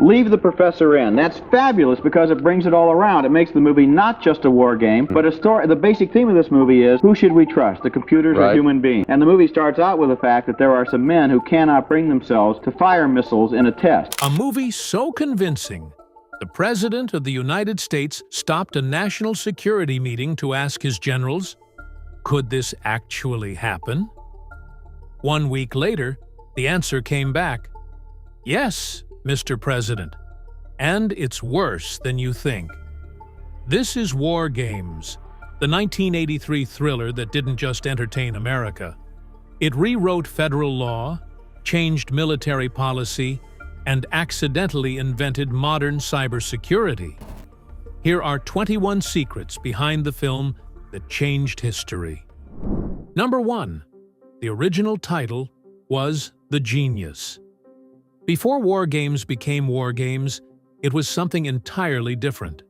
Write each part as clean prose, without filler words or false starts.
leave the professor in. That's fabulous because it brings it all around. It makes the movie not just a war game, but a story. The basic theme of this movie is, who should we trust, the computers or human beings? And the movie starts out with the fact that there are some men who cannot bring themselves to fire missiles in a test. A movie so convincing, the President of the United States stopped a national security meeting to ask his generals, could this actually happen? 1 week later, the answer came back, yes, Mr. President, and it's worse than you think. This is WarGames, the 1983 thriller that didn't just entertain America. It rewrote federal law, changed military policy, and accidentally invented modern cybersecurity. Here are 21 secrets behind the film that changed history. Number 1. The original title was The Genius. Before WarGames became WarGames, it was something entirely different.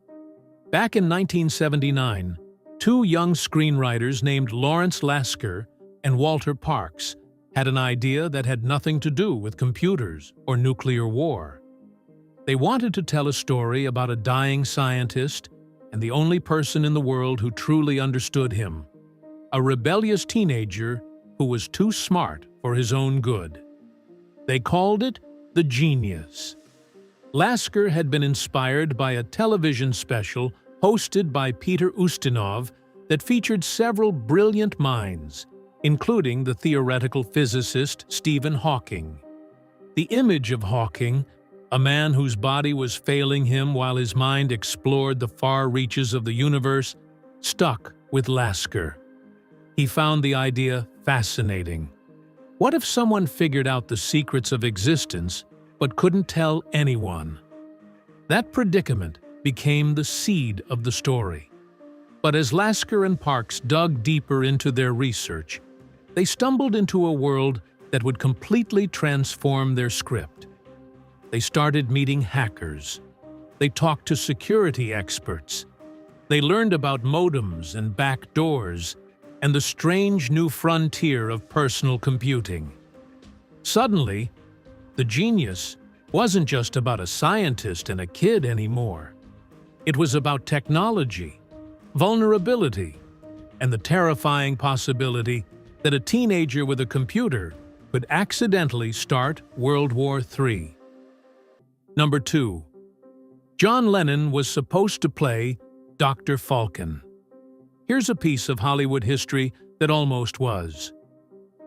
Back in 1979, two young screenwriters named Lawrence Lasker and Walter Parks had an idea that had nothing to do with computers or nuclear war. They wanted to tell a story about a dying scientist and the only person in the world who truly understood him, a rebellious teenager who was too smart for his own good. They called it The Genius. Lasker had been inspired by a television special hosted by Peter Ustinov that featured several brilliant minds, including the theoretical physicist Stephen Hawking. The image of Hawking, a man whose body was failing him while his mind explored the far reaches of the universe, stuck with Lasker. He found the idea fascinating. What if someone figured out the secrets of existence but couldn't tell anyone? That predicament became the seed of the story. But as Lasker and Parks dug deeper into their research, they stumbled into a world that would completely transform their script. They started meeting hackers. They talked to security experts. They learned about modems and backdoors and the strange new frontier of personal computing. Suddenly, The Genius wasn't just about a scientist and a kid anymore. It was about technology, vulnerability, and the terrifying possibility that a teenager with a computer could accidentally start World War III. Number 2. John Lennon was supposed to play Dr. Falcon. Here's a piece of Hollywood history that almost was.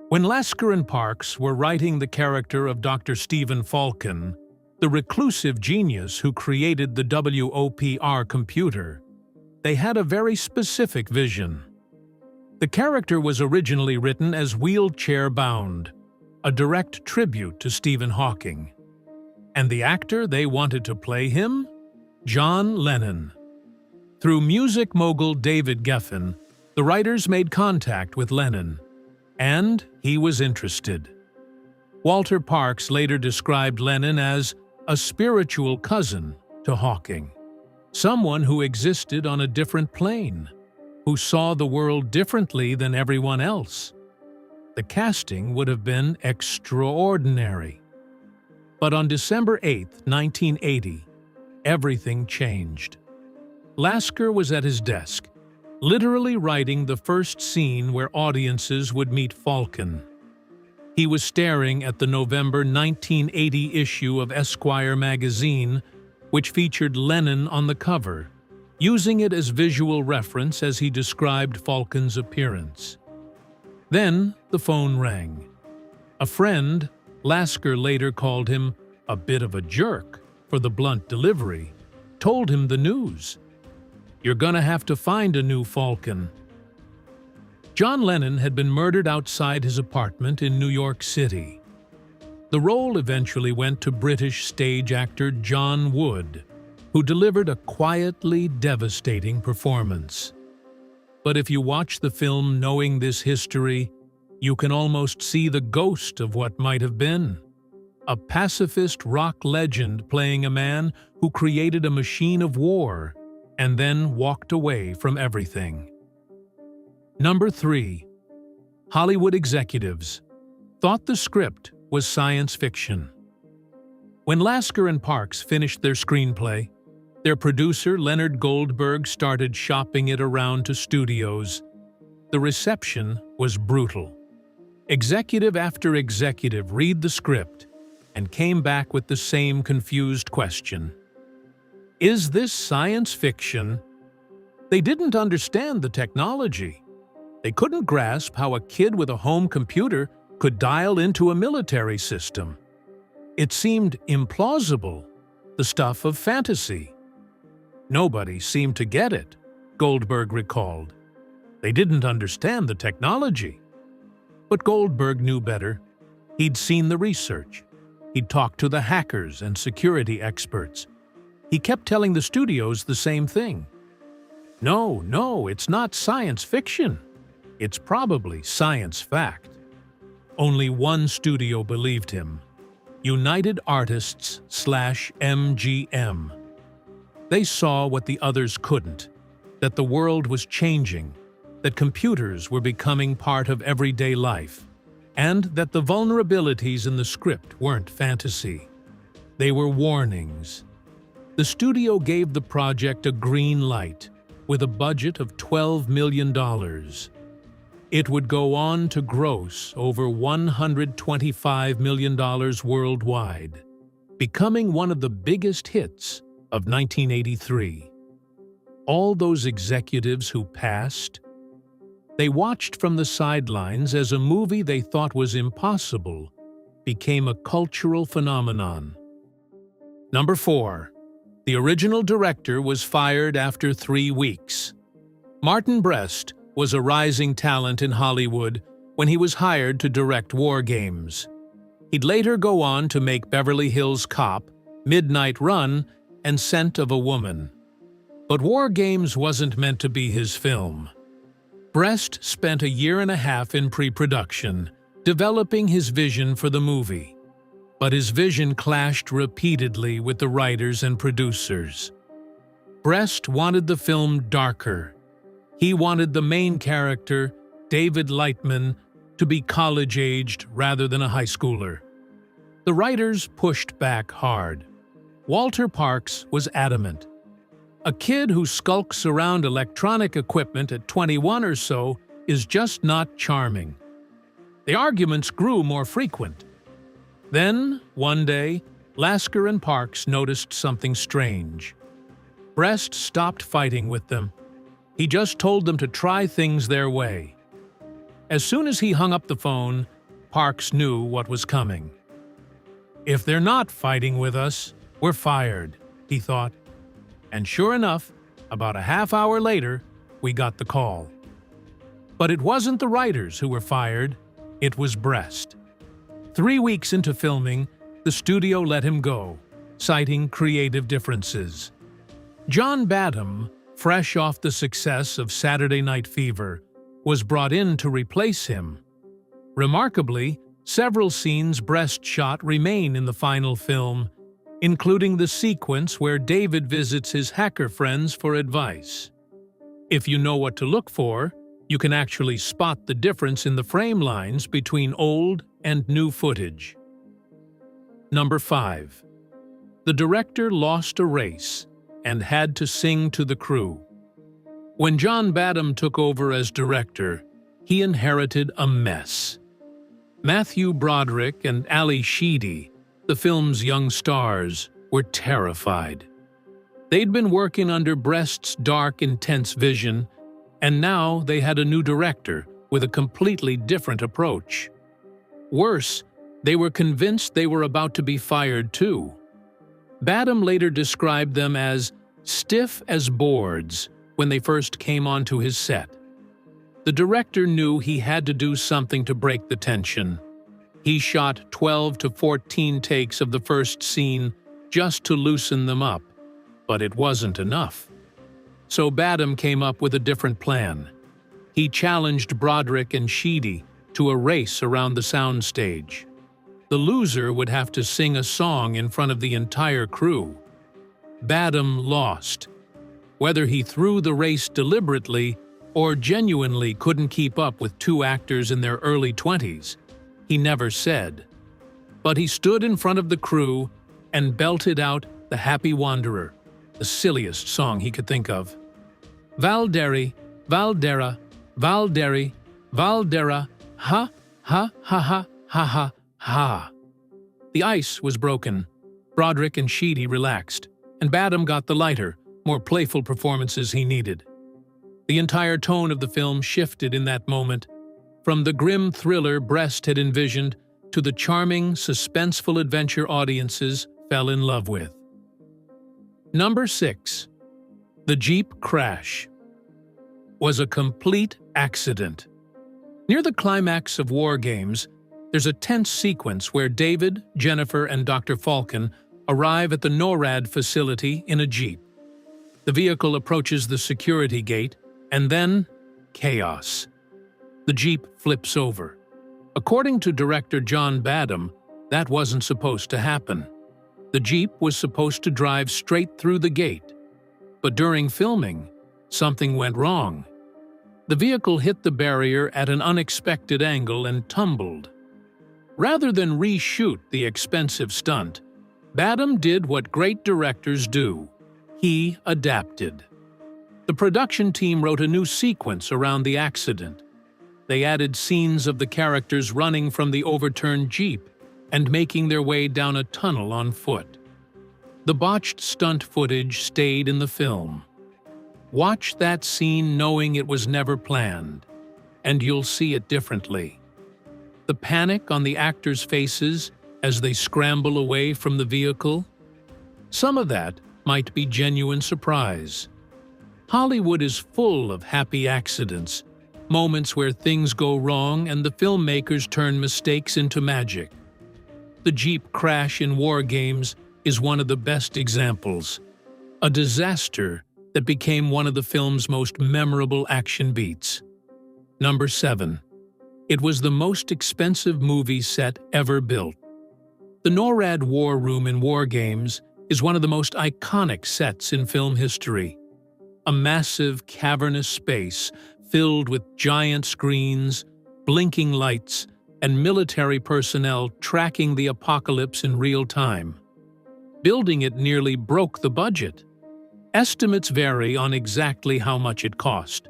When Lasker and Parks were writing the character of Dr. Stephen Falcon, the reclusive genius who created the WOPR computer, they had a very specific vision. The character was originally written as wheelchair-bound, a direct tribute to Stephen Hawking. And the actor they wanted to play him? John Lennon. Through music mogul David Geffen, the writers made contact with Lennon, and he was interested. Walter Parks later described Lennon as a spiritual cousin to Hawking, someone who existed on a different plane, who saw the world differently than everyone else. The casting would have been extraordinary. But on December 8, 1980, everything changed. Lasker was at his desk, literally writing the first scene where audiences would meet Falcon. He was staring at the November 1980 issue of Esquire magazine, which featured Lennon on the cover, using it as visual reference as he described Falcon's appearance. Then the phone rang. A friend, Lasker later called him a bit of a jerk for the blunt delivery, told him the news. You're gonna have to find a new Falcon. John Lennon had been murdered outside his apartment in New York City. The role eventually went to British stage actor John Wood, who delivered a quietly devastating performance. But if you watch the film knowing this history, you can almost see the ghost of what might have been. A pacifist rock legend playing a man who created a machine of war and then walked away from everything. Number 3. Hollywood executives thought the script was science fiction. When Lasker and Parks finished their screenplay, their producer, Leonard Goldberg, started shopping it around to studios. The reception was brutal. Executive after executive read the script and came back with the same confused question. Is this science fiction? They didn't understand the technology. They couldn't grasp how a kid with a home computer could dial into a military system. It seemed implausible, the stuff of fantasy. Nobody seemed to get it, Goldberg recalled. They didn't understand the technology. But Goldberg knew better. He'd seen the research. He'd talked to the hackers and security experts. He kept telling the studios the same thing. No, it's not science fiction. It's probably science fact. Only one studio believed him. United Artists/MGM. They saw what the others couldn't, that the world was changing, that computers were becoming part of everyday life, and that the vulnerabilities in the script weren't fantasy. They were warnings. The studio gave the project a green light, with a budget of $12 million. It would go on to gross over $125 million worldwide, becoming one of the biggest hits of 1983. All those executives who passed, they watched from the sidelines as a movie they thought was impossible became a cultural phenomenon. Number 4. The original director was fired after 3 weeks. Martin Brest was a rising talent in Hollywood when he was hired to direct WarGames. He'd later go on to make Beverly Hills Cop, Midnight Run, and Scent of a Woman. But WarGames wasn't meant to be his film. Brest spent 1.5 years in pre-production, developing his vision for the movie. But his vision clashed repeatedly with the writers and producers. Brest wanted the film darker. He wanted the main character, David Lightman, to be college-aged rather than a high schooler. The writers pushed back hard. Walter Parks was adamant. A kid who skulks around electronic equipment at 21 or so is just not charming. The arguments grew more frequent. Then, one day, Lasker and Parks noticed something strange. Brest stopped fighting with them. He just told them to try things their way. As soon as he hung up the phone, Parks knew what was coming. If they're not fighting with us, we're fired, he thought. And sure enough, about a half hour later, we got the call. But it wasn't the writers who were fired, it was Brest. 3 weeks into filming, the studio let him go, citing creative differences. John Badham, fresh off the success of Saturday Night Fever, was brought in to replace him. Remarkably, several scenes Brest shot remain in the final film, including the sequence where David visits his hacker friends for advice. If you know what to look for, you can actually spot the difference in the frame lines between old and new footage. Number 5. The director lost a race and had to sing to the crew. When John Badham took over as director, he inherited a mess. Matthew Broderick and Ali Sheedy, the film's young stars, were terrified. They'd been working under Brest's dark, intense vision, and now they had a new director with a completely different approach. Worse, they were convinced they were about to be fired too. Badham later described them as stiff as boards when they first came onto his set. The director knew he had to do something to break the tension. He shot 12 to 14 takes of the first scene just to loosen them up, but it wasn't enough. So Badham came up with a different plan. He challenged Broderick and Sheedy to a race around the soundstage. The loser would have to sing a song in front of the entire crew. Badham lost. Whether he threw the race deliberately or genuinely couldn't keep up with 2 actors in their early 20s, he never said. But he stood in front of the crew and belted out The Happy Wanderer, the silliest song he could think of. Valderi, Valdera, Valderi, Valdera, ha, ha, ha, ha, ha, ha, ha. The ice was broken. Broderick and Sheedy relaxed, and Badham got the lighter, more playful performances he needed. The entire tone of the film shifted in that moment, from the grim thriller Brest had envisioned to the charming, suspenseful adventure audiences fell in love with. Number 6. The Jeep crash was a complete accident. Near the climax of WarGames, there's a tense sequence where David, Jennifer, and Dr. Falcon arrive at the NORAD facility in a Jeep. The vehicle approaches the security gate, and then chaos. The Jeep flips over. According to director John Badham, that wasn't supposed to happen. The Jeep was supposed to drive straight through the gate. But during filming, something went wrong. The vehicle hit the barrier at an unexpected angle and tumbled. Rather than reshoot the expensive stunt, Badham did what great directors do. He adapted. The production team wrote a new sequence around the accident. They added scenes of the characters running from the overturned Jeep and making their way down a tunnel on foot. The botched stunt footage stayed in the film. Watch that scene knowing it was never planned, and you'll see it differently. The panic on the actors' faces as they scramble away from the vehicle? Some of that might be genuine surprise. Hollywood is full of happy accidents, moments where things go wrong and the filmmakers turn mistakes into magic. The Jeep crash in WarGames is one of the best examples. A disaster that became one of the film's most memorable action beats. Number 7. It was the most expensive movie set ever built. The NORAD War Room in WarGames is one of the most iconic sets in film history. A massive, cavernous space filled with giant screens, blinking lights, and military personnel tracking the apocalypse in real time. Building it nearly broke the budget. Estimates vary on exactly how much it cost.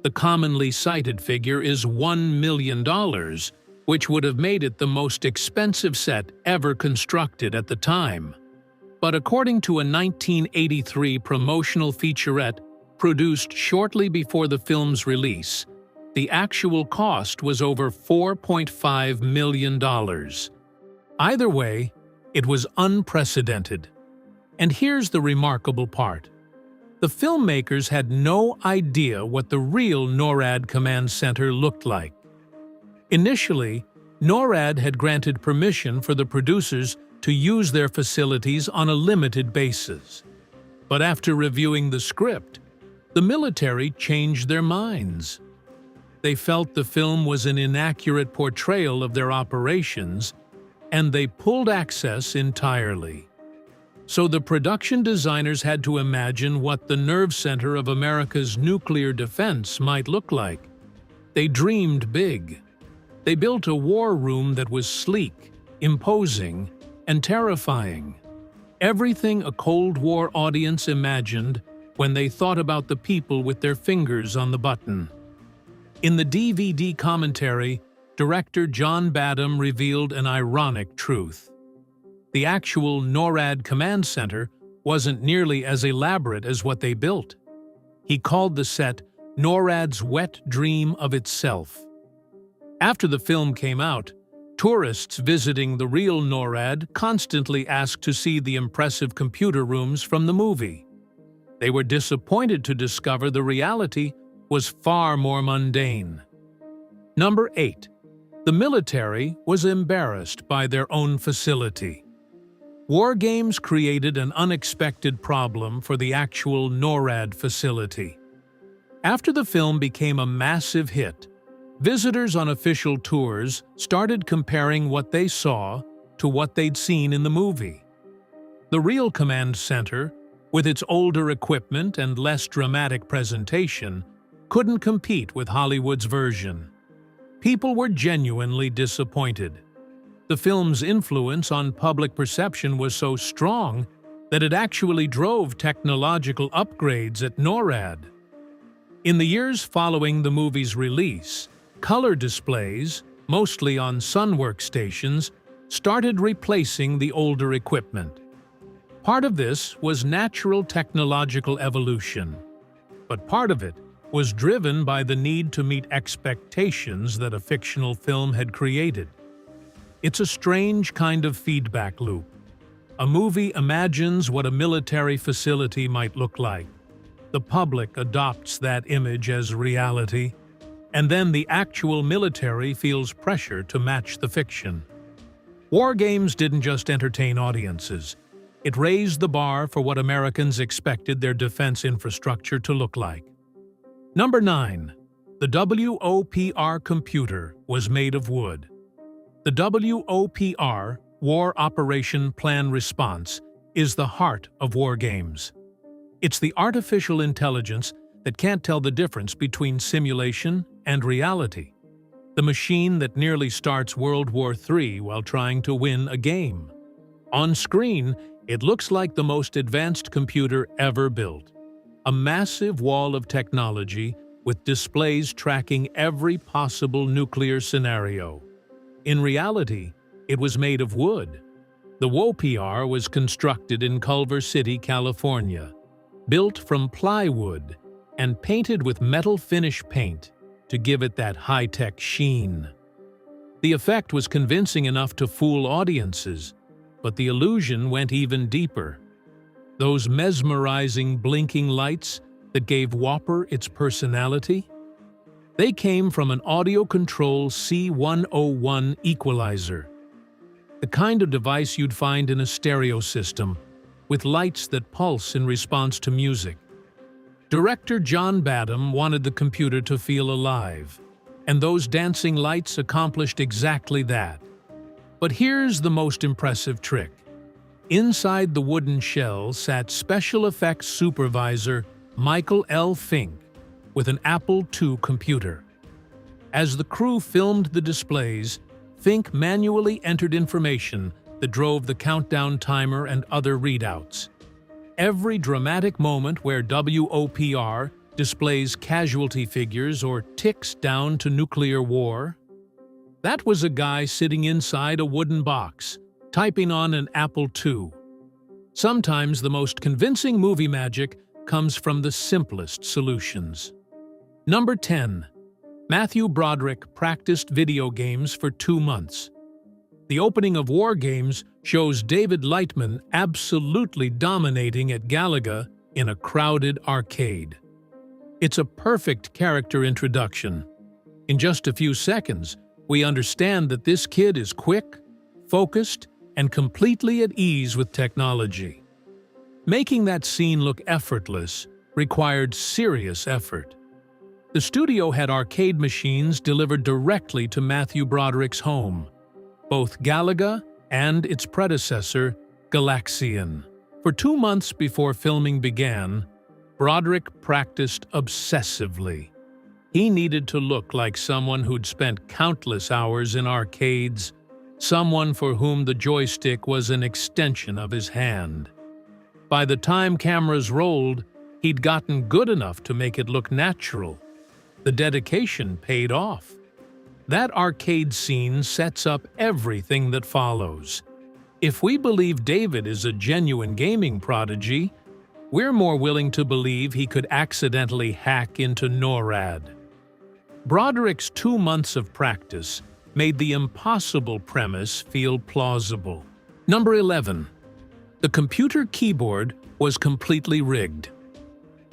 The commonly cited figure is $1 million, which would have made it the most expensive set ever constructed at the time. But according to a 1983 promotional featurette produced shortly before the film's release, the actual cost was over $4.5 million. Either way, it was unprecedented. And here's the remarkable part. The filmmakers had no idea what the real NORAD command center looked like. Initially, NORAD had granted permission for the producers to use their facilities on a limited basis. But after reviewing the script, the military changed their minds. They felt the film was an inaccurate portrayal of their operations, and they pulled access entirely. So the production designers had to imagine what the nerve center of America's nuclear defense might look like. They dreamed big. They built a war room that was sleek, imposing, and terrifying. Everything a Cold War audience imagined when they thought about the people with their fingers on the button. In the DVD commentary, director John Badham revealed an ironic truth. The actual NORAD command center wasn't nearly as elaborate as what they built. He called the set NORAD's wet dream of itself. After the film came out, tourists visiting the real NORAD constantly asked to see the impressive computer rooms from the movie. They were disappointed to discover the reality was far more mundane. Number 8. The military was embarrassed by their own facility. WarGames created an unexpected problem for the actual NORAD facility. After the film became a massive hit, visitors on official tours started comparing what they saw to what they'd seen in the movie. The real command center, with its older equipment and less dramatic presentation, couldn't compete with Hollywood's version. People were genuinely disappointed. The film's influence on public perception was so strong that it actually drove technological upgrades at NORAD. In the years following the movie's release, color displays, mostly on Sun workstations, started replacing the older equipment. Part of this was natural technological evolution, but part of it was driven by the need to meet expectations that a fictional film had created. It's a strange kind of feedback loop. A movie imagines what a military facility might look like. The public adopts that image as reality, and then the actual military feels pressure to match the fiction. WarGames didn't just entertain audiences. It raised the bar for what Americans expected their defense infrastructure to look like. Number 9. The WOPR computer was made of wood. The WOPR, War Operation Plan Response, is the heart of WarGames. It's the artificial intelligence that can't tell the difference between simulation and reality. The machine that nearly starts World War III while trying to win a game. On screen, it looks like the most advanced computer ever built. A massive wall of technology with displays tracking every possible nuclear scenario. In reality, it was made of wood. The WOPR was constructed in Culver City, California, built from plywood and painted with metal finish paint to give it that high-tech sheen. The effect was convincing enough to fool audiences, but the illusion went even deeper. Those mesmerizing blinking lights that gave Whopper its personality? They came from an audio-control C101 equalizer, the kind of device you'd find in a stereo system, with lights that pulse in response to music. Director John Badham wanted the computer to feel alive, and those dancing lights accomplished exactly that. But here's the most impressive trick. Inside the wooden shell sat special effects supervisor Michael L. Fink with an Apple II computer. As the crew filmed the displays, Fink manually entered information that drove the countdown timer and other readouts. Every dramatic moment where WOPR displays casualty figures or ticks down to nuclear war, that was a guy sitting inside a wooden box, typing on an Apple II. Sometimes the most convincing movie magic comes from the simplest solutions. Number 10. Matthew Broderick practiced video games for 2 months. The opening of WarGames shows David Lightman absolutely dominating at Galaga in a crowded arcade. It's a perfect character introduction. In just a few seconds, we understand that this kid is quick, focused, and completely at ease with technology. Making that scene look effortless required serious effort. The studio had arcade machines delivered directly to Matthew Broderick's home, both Galaga and its predecessor, Galaxian. For 2 months before filming began, Broderick practiced obsessively. He needed to look like someone who'd spent countless hours in arcades, someone for whom the joystick was an extension of his hand. By the time cameras rolled, he'd gotten good enough to make it look natural. The dedication paid off. That arcade scene sets up everything that follows. If we believe David is a genuine gaming prodigy, we're more willing to believe he could accidentally hack into NORAD. Broderick's 2 months of practice made the impossible premise feel plausible. Number 11. The computer keyboard was completely rigged.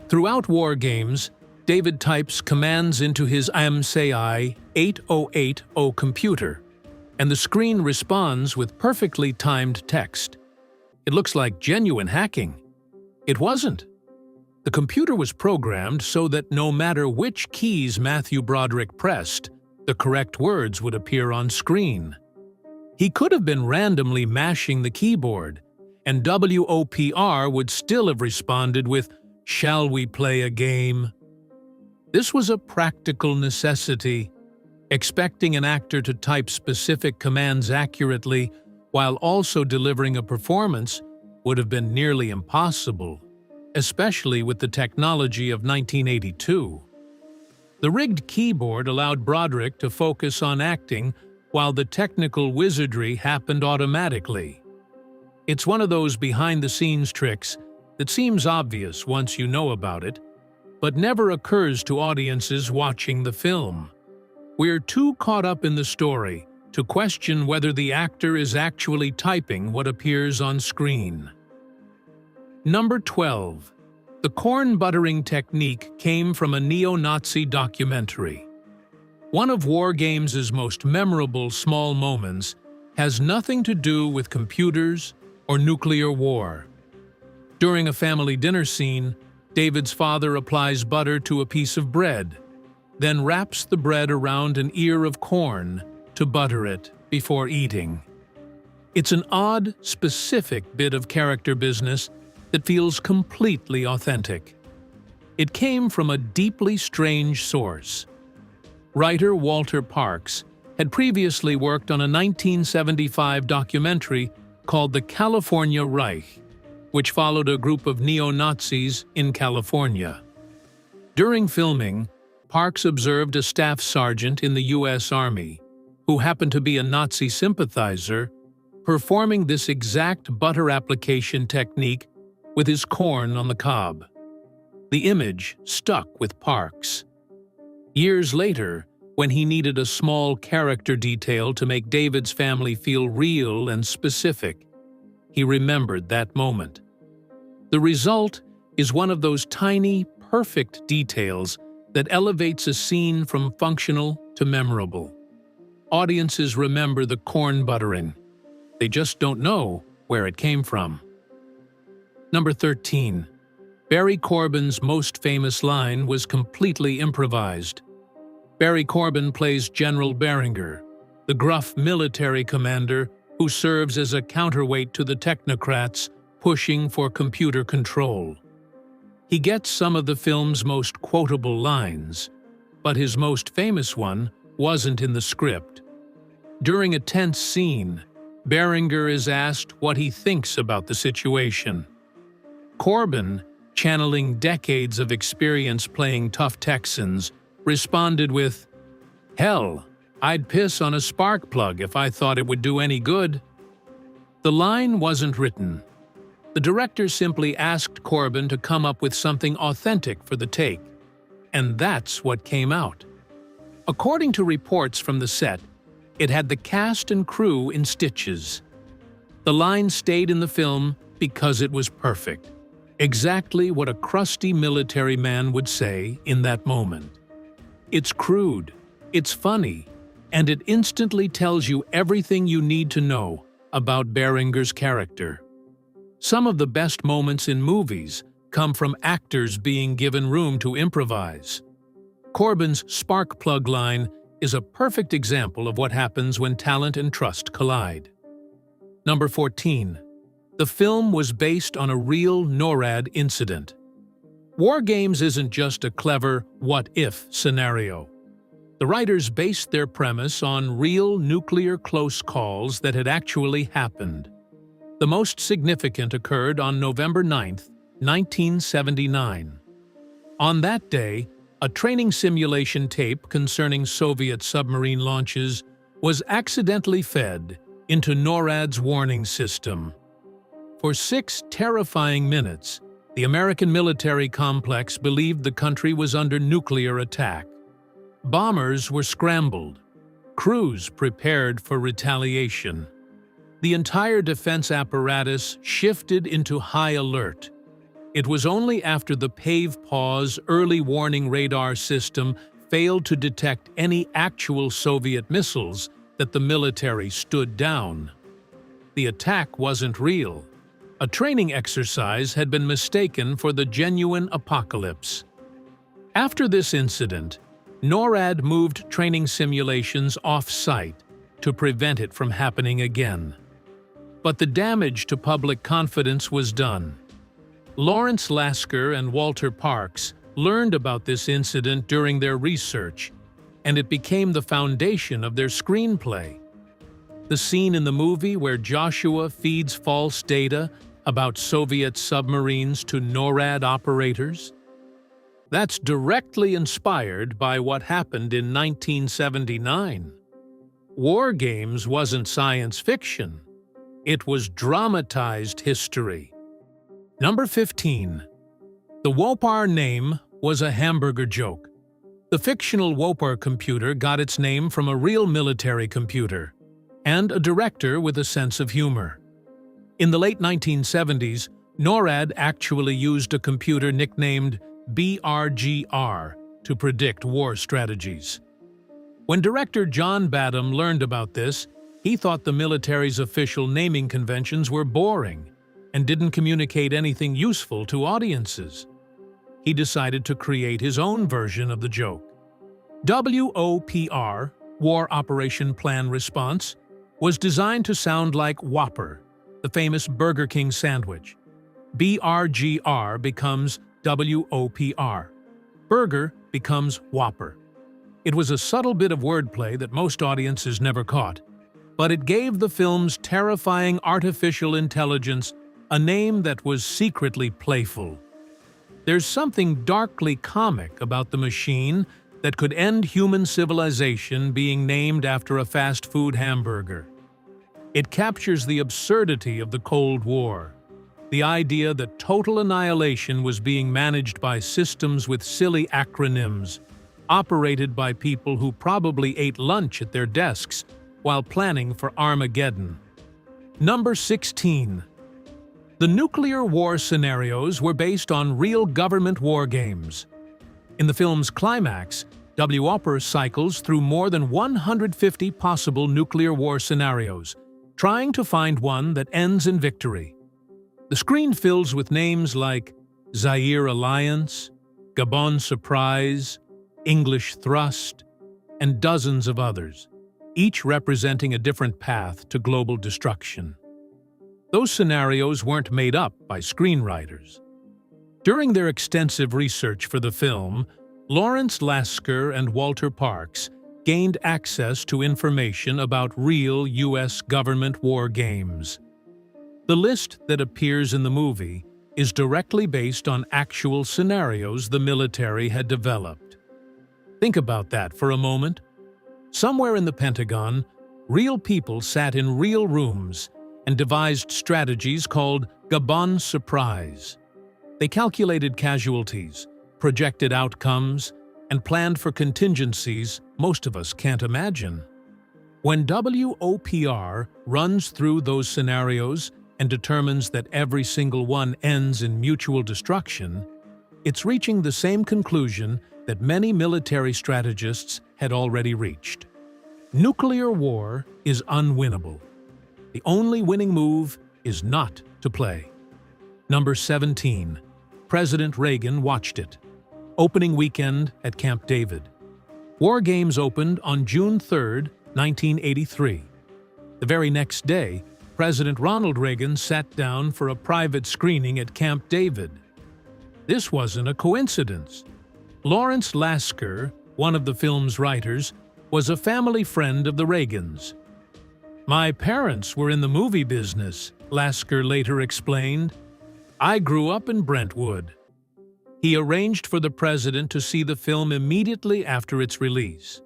Throughout WarGames, David types commands into his AMSAI 8080 computer, and the screen responds with perfectly timed text. It looks like genuine hacking. It wasn't. The computer was programmed so that no matter which keys Matthew Broderick pressed, the correct words would appear on screen. He could have been randomly mashing the keyboard, and WOPR would still have responded with, "Shall we play a game?" This was a practical necessity. Expecting an actor to type specific commands accurately while also delivering a performance would have been nearly impossible, especially with the technology of 1982. The rigged keyboard allowed Broderick to focus on acting while the technical wizardry happened automatically. It's one of those behind-the-scenes tricks that seems obvious once you know about it, but never occurs to audiences watching the film. We're too caught up in the story to question whether the actor is actually typing what appears on screen. Number 12. The corn buttering technique came from a neo-Nazi documentary. One of WarGames' most memorable small moments has nothing to do with computers or nuclear war. During a family dinner scene, David's father applies butter to a piece of bread, then wraps the bread around an ear of corn to butter it before eating. It's an odd, specific bit of character business that feels completely authentic. It came from a deeply strange source. Writer Walter Parks had previously worked on a 1975 documentary called The California Reich, which followed a group of neo-Nazis in California. During filming, Parks observed a staff sergeant in the U.S. Army, who happened to be a Nazi sympathizer, performing this exact butter application technique with his corn on the cob. The image stuck with Parks. Years later, when he needed a small character detail to make David's family feel real and specific, he remembered that moment. The result is one of those tiny, perfect details that elevates a scene from functional to memorable. Audiences remember the corn buttering. They just don't know where it came from. Number 13. Barry Corbin's most famous line was completely improvised. Barry Corbin plays General Beringer, the gruff military commander who serves as a counterweight to the technocrats pushing for computer control. He gets some of the film's most quotable lines, but his most famous one wasn't in the script. During a tense scene, Beringer is asked what he thinks about the situation. Corbin, channeling decades of experience playing tough Texans, responded with, "Hell, I'd piss on a spark plug if I thought it would do any good." The line wasn't written. The director simply asked Corbin to come up with something authentic for the take, and that's what came out. According to reports from the set, it had the cast and crew in stitches. The line stayed in the film because it was perfect. Exactly what a crusty military man would say in that moment. It's crude, it's funny, and it instantly tells you everything you need to know about Beringer's character. Some of the best moments in movies come from actors being given room to improvise. Corbin's spark plug line is a perfect example of what happens when talent and trust collide. Number 14. The film was based on a real NORAD incident. WarGames isn't just a clever what-if scenario. The writers based their premise on real nuclear close calls that had actually happened. The most significant occurred on November 9, 1979. On that day, a training simulation tape concerning Soviet submarine launches was accidentally fed into NORAD's warning system. For 6 terrifying minutes, the American military complex believed the country was under nuclear attack. Bombers were scrambled, crews prepared for retaliation. The entire defense apparatus shifted into high alert. It was only after the PAVE-PAWS early warning radar system failed to detect any actual Soviet missiles that the military stood down. The attack wasn't real. A training exercise had been mistaken for the genuine apocalypse. After this incident, NORAD moved training simulations off-site to prevent it from happening again. But the damage to public confidence was done. Lawrence Lasker and Walter Parks learned about this incident during their research, and it became the foundation of their screenplay. The scene in the movie where Joshua feeds false data about Soviet submarines to NORAD operators? That's directly inspired by what happened in 1979. WarGames wasn't science fiction. It was dramatized history. Number 15. The WOPR name was a hamburger joke. The fictional WOPR computer got its name from a real military computer and a director with a sense of humor. In the late 1970s, NORAD actually used a computer nicknamed WarGR to predict war strategies. When director John Badham learned about this, he thought the military's official naming conventions were boring and didn't communicate anything useful to audiences. He decided to create his own version of the joke. WOPR, War Operation Plan Response, was designed to sound like Whopper, the famous Burger King sandwich. BRGR becomes WOPR. Burger becomes Whopper. It was a subtle bit of wordplay that most audiences never caught, but it gave the film's terrifying artificial intelligence a name that was secretly playful. There's something darkly comic about the machine that could end human civilization being named after a fast food hamburger. It captures the absurdity of the Cold War, the idea that total annihilation was being managed by systems with silly acronyms, operated by people who probably ate lunch at their desks while planning for Armageddon. Number 16. The nuclear war scenarios were based on real government war games. In the film's climax, WOPR cycles through more than 150 possible nuclear war scenarios, trying to find one that ends in victory. The screen fills with names like Zaire Alliance, Gabon Surprise, English Thrust, and dozens of others, each representing a different path to global destruction. Those scenarios weren't made up by screenwriters. During their extensive research for the film, Lawrence Lasker and Walter Parks gained access to information about real U.S. government war games. The list that appears in the movie is directly based on actual scenarios the military had developed. Think about that for a moment. Somewhere in the Pentagon, real people sat in real rooms and devised strategies called Gabon Surprise. They calculated casualties, projected outcomes, and planned for contingencies most of us can't imagine. When WOPR runs through those scenarios and determines that every single one ends in mutual destruction, it's reaching the same conclusion that many military strategists had already reached. Nuclear war is unwinnable. The only winning move is not to play. Number 17. President Reagan watched it. Opening weekend at Camp David. WarGames opened on June 3, 1983. The very next day, President Ronald Reagan sat down for a private screening at Camp David. This wasn't a coincidence. Lawrence Lasker, one of the film's writers, was a family friend of the Reagans. "My parents were in the movie business," Lasker later explained. "I grew up in Brentwood." He arranged for the president to see the film immediately after its release.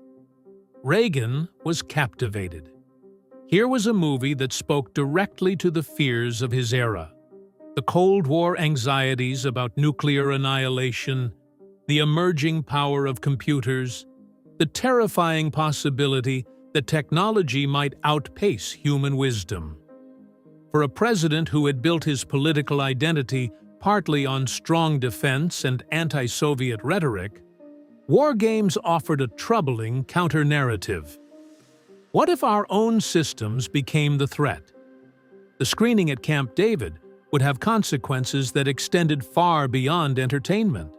Reagan was captivated. Here was a movie that spoke directly to the fears of his era. The Cold War anxieties about nuclear annihilation, the emerging power of computers, the terrifying possibility that technology might outpace human wisdom. For a president who had built his political identity partly on strong defense and anti-Soviet rhetoric, WarGames offered a troubling counter-narrative. What if our own systems became the threat? The screening at Camp David would have consequences that extended far beyond entertainment.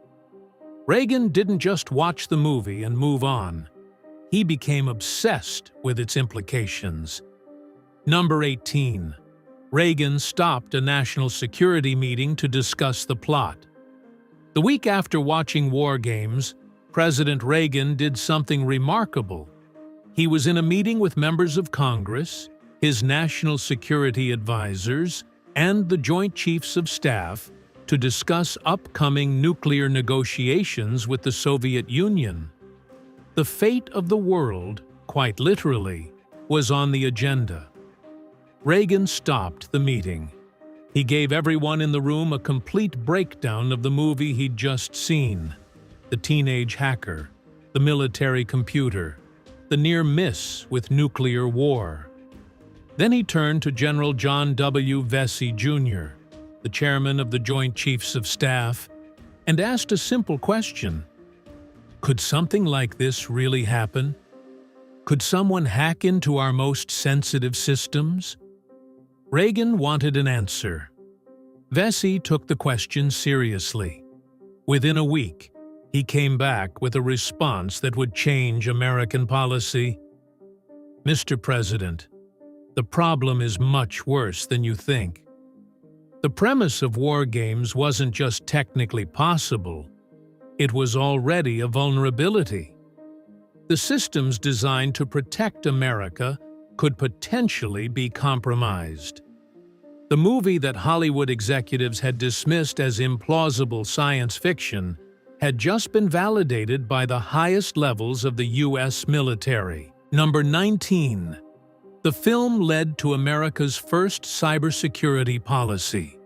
Reagan didn't just watch the movie and move on. He became obsessed with its implications. Number 18. Reagan stopped a national security meeting to discuss the plot. The week after watching WarGames, President Reagan did something remarkable. He was in a meeting with members of Congress, his national security advisors, and the Joint Chiefs of Staff to discuss upcoming nuclear negotiations with the Soviet Union. The fate of the world, quite literally, was on the agenda. Reagan stopped the meeting. He gave everyone in the room a complete breakdown of the movie he'd just seen: the teenage hacker, the military computer, the near miss with nuclear war. Then he turned to General John W. Vesey, Jr., the chairman of the Joint Chiefs of Staff, and asked a simple question. Could something like this really happen? Could someone hack into our most sensitive systems? Reagan wanted an answer. Vesey took the question seriously. Within a week, he came back with a response that would change American policy. Mr. President, the problem is much worse than you think. The premise of WarGames wasn't just technically possible, it was already a vulnerability. The systems designed to protect America could potentially be compromised. The movie that Hollywood executives had dismissed as implausible science fiction had just been validated by the highest levels of the U.S. military. Number 19. The film led to America's first cybersecurity policy.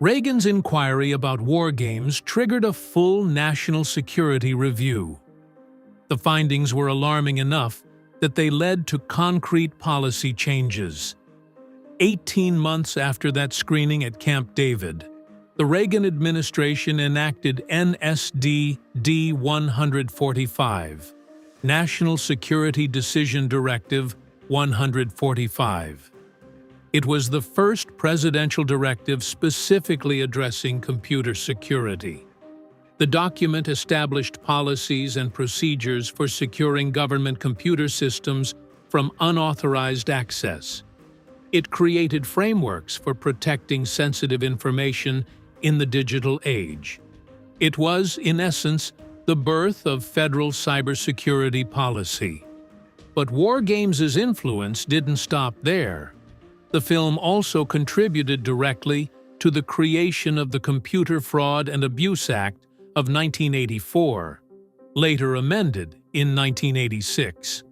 Reagan's inquiry about WarGames triggered a full national security review. The findings were alarming enough that they led to concrete policy changes. 18 months after that screening at Camp David, the Reagan administration enacted NSD-D 145, National Security Decision Directive 145. It was the first presidential directive specifically addressing computer security. The document established policies and procedures for securing government computer systems from unauthorized access. It created frameworks for protecting sensitive information in the digital age. It was, in essence, the birth of federal cybersecurity policy. But WarGames' influence didn't stop there. The film also contributed directly to the creation of the Computer Fraud and Abuse Act of 1984, later amended in 1986.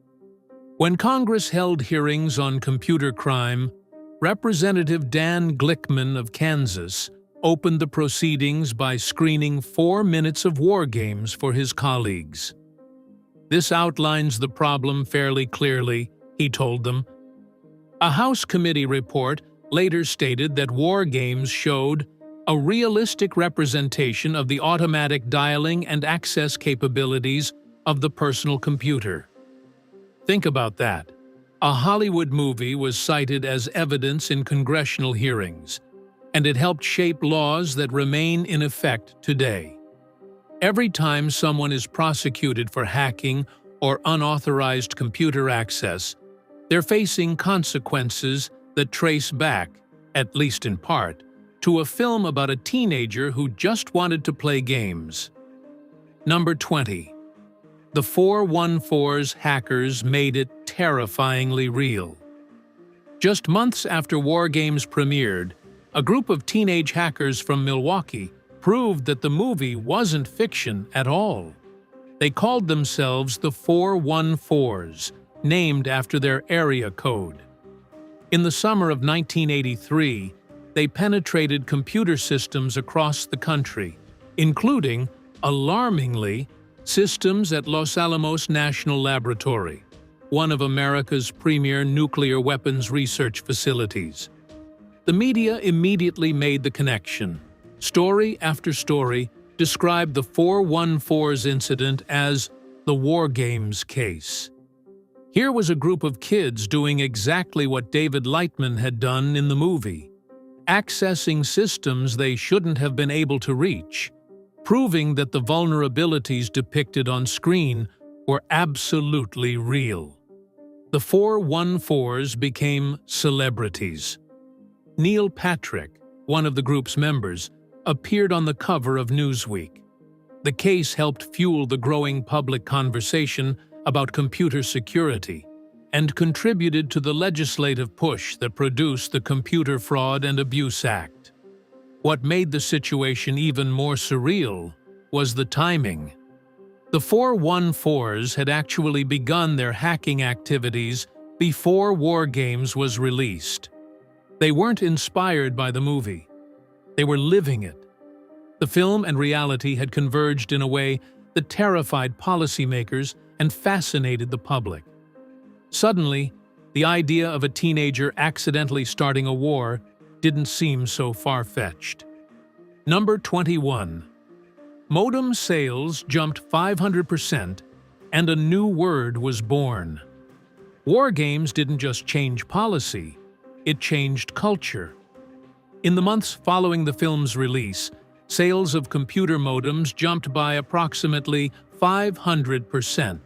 When Congress held hearings on computer crime, Representative Dan Glickman of Kansas opened the proceedings by screening 4 minutes of WarGames for his colleagues. This outlines the problem fairly clearly, he told them. A House committee report later stated that WarGames showed a realistic representation of the automatic dialing and access capabilities of the personal computer. Think about that. A Hollywood movie was cited as evidence in congressional hearings, and it helped shape laws that remain in effect today. Every time someone is prosecuted for hacking or unauthorized computer access, they're facing consequences that trace back, at least in part, to a film about a teenager who just wanted to play games. Number 20. The 414's hackers made it terrifyingly real. Just months after WarGames premiered, a group of teenage hackers from Milwaukee proved that the movie wasn't fiction at all. They called themselves the 414's, named after their area code. In the summer of 1983, they penetrated computer systems across the country, including, alarmingly, systems at Los Alamos National Laboratory, one of America's premier nuclear weapons research facilities. The media immediately made the connection. Story after story described the 414's incident as the WarGames case. Here was a group of kids doing exactly what David Lightman had done in the movie, accessing systems they shouldn't have been able to reach, proving that the vulnerabilities depicted on screen were absolutely real. The 414's became celebrities. Neil Patrick, one of the group's members, appeared on the cover of Newsweek. The case helped fuel the growing public conversation about computer security and contributed to the legislative push that produced the Computer Fraud and Abuse Act. What made the situation even more surreal was the timing. The 414s had actually begun their hacking activities before WarGames was released. They weren't inspired by the movie. They were living it. The film and reality had converged in a way that terrified policymakers and fascinated the public. Suddenly, the idea of a teenager accidentally starting a war didn't seem so far-fetched. Number 21. Modem sales jumped 500% and a new word was born. WarGames didn't just change policy, it changed culture. In the months following the film's release, sales of computer modems jumped by approximately 500%.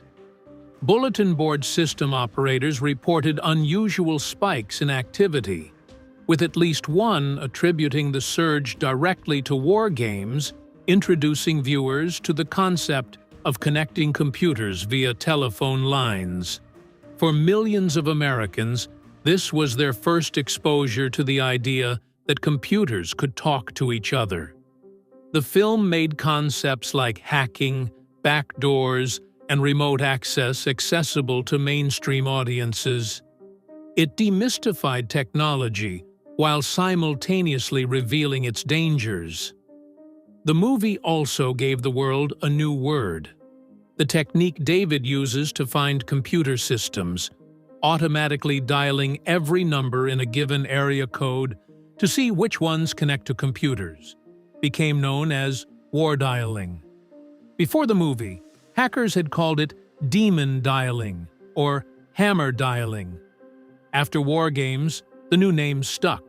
Bulletin board system operators reported unusual spikes in activity, with at least one attributing the surge directly to WarGames, introducing viewers to the concept of connecting computers via telephone lines. For millions of Americans, this was their first exposure to the idea that computers could talk to each other. The film made concepts like hacking, backdoors, and remote access accessible to mainstream audiences. It demystified technology while simultaneously revealing its dangers. The movie also gave the world a new word, the technique David uses to find computer systems, automatically dialing every number in a given area code to see which ones connect to computers, became known as war dialing. Before the movie, hackers had called it demon dialing or hammer dialing. After WarGames, the new name stuck.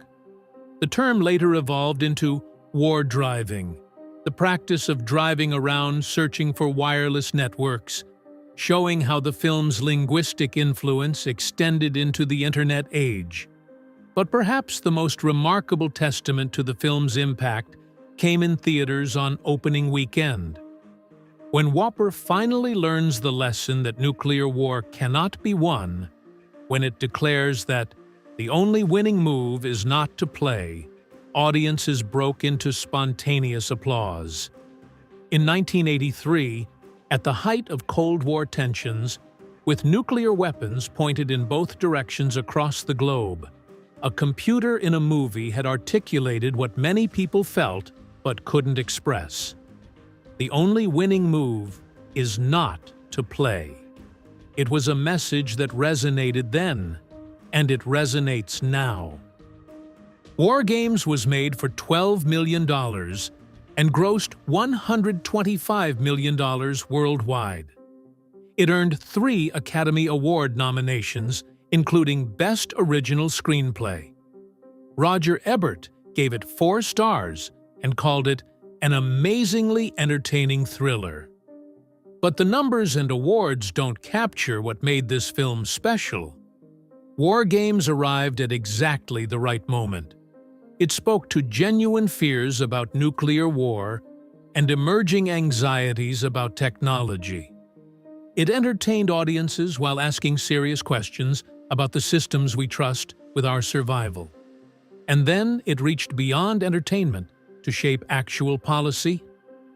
The term later evolved into war driving, the practice of driving around searching for wireless networks, showing how the film's linguistic influence extended into the Internet age. But perhaps the most remarkable testament to the film's impact came in theaters on opening weekend. When Whopper finally learns the lesson that nuclear war cannot be won, when it declares that the only winning move is not to play, audiences broke into spontaneous applause. In 1983, at the height of Cold War tensions, with nuclear weapons pointed in both directions across the globe, a computer in a movie had articulated what many people felt but couldn't express. The only winning move is not to play. It was a message that resonated then, and it resonates now. WarGames was made for $12 million and grossed $125 million worldwide. It earned 3 Academy Award nominations, including Best Original Screenplay. Roger Ebert gave it 4 stars and called it an amazingly entertaining thriller. But the numbers and awards don't capture what made this film special. WarGames arrived at exactly the right moment. It spoke to genuine fears about nuclear war and emerging anxieties about technology. It entertained audiences while asking serious questions about the systems we trust with our survival. And then it reached beyond entertainment to shape actual policy,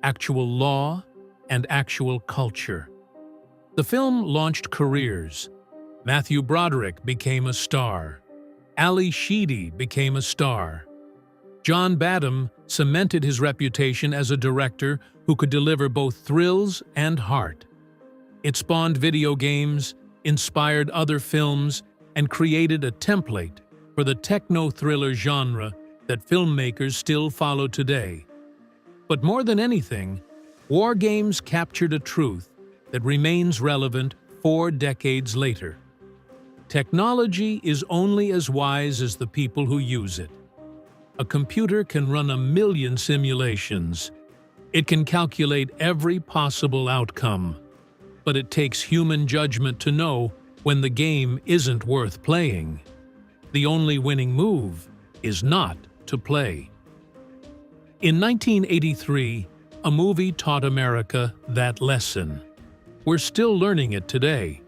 actual law, and actual culture. The film launched careers. Matthew Broderick became a star. Ali Sheedy became a star. John Badham cemented his reputation as a director who could deliver both thrills and heart. It spawned video games, inspired other films, and created a template for the techno-thriller genre that filmmakers still follow today. But more than anything, WarGames captured a truth that remains relevant 4 decades later. Technology is only as wise as the people who use it. A computer can run 1,000,000 simulations. It can calculate every possible outcome. But it takes human judgment to know when the game isn't worth playing. The only winning move is not to play. In 1983, A movie taught America that lesson. We're still learning it today.